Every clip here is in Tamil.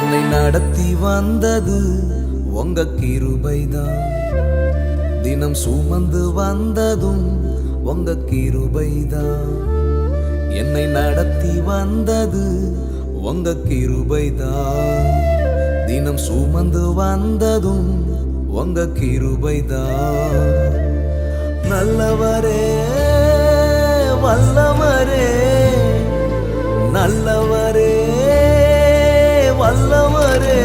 என்னை நடத்தி வந்தது உங்க கிருபைதான். தினம் சுமந்து வந்ததும் உங்க கிருபைதான். என்னை நடத்தி வந்தது உங்க கிருபைதான். தினம் சுமந்து வந்ததும் உங்க கிருபைதான். நல்லவரே வல்லவரே, நல்லவரே வல்லவரே,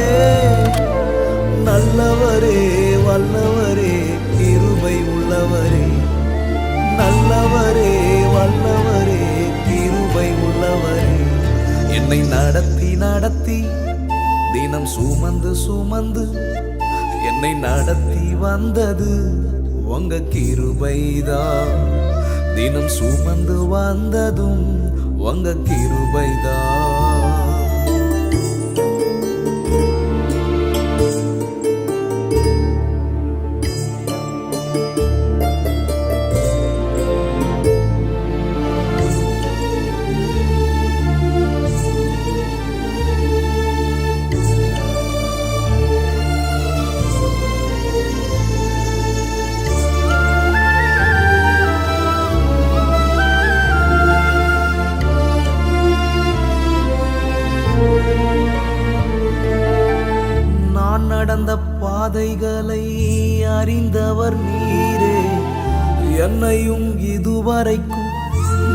நல்லவரே வல்லவரே, கிருபை உள்ளவரே, நல்லவரே வல்லவரே, கிருபை உள்ளவரே. என்னை நடத்தி நடத்தி தினம் சுமந்து சுமந்து என்னை நடத்தி வந்தது உங்க கிருபைதான். தினம் சுமந்து வந்ததும் உங்க கிருபைதான். நடந்த பாதைகளை அறிந்தவர் நீரே, என்னையும் இதுவரைக்கும்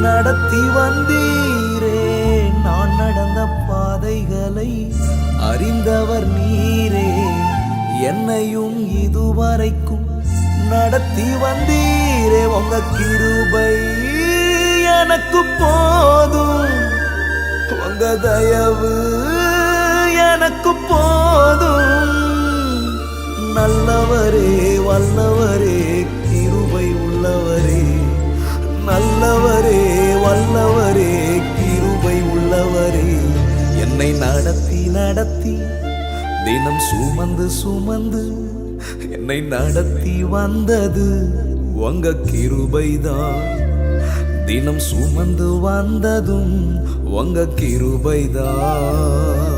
நடத்தி வந்தீரே. நான் நடந்த பாதைகளை அறிந்தவர் நீரே, என்னையும் இதுவரைக்கும் நடத்தி வந்தீரே. உங்க கிருபை எனக்கு போதும், உங்க தயவு எனக்கு போதும். நல்லவரே வல்லவரே, கிருபை உள்ளவரே, நல்லவரே வல்லவரே, கிருபை உள்ளவரே. என்னை நடத்தி நடத்தி தினம் சுமந்து சுமந்து என்னை நடத்தி வந்தது உங்க கிருபைதான். தினம் சுமந்து வந்ததும் உங்க கிருபைதான்.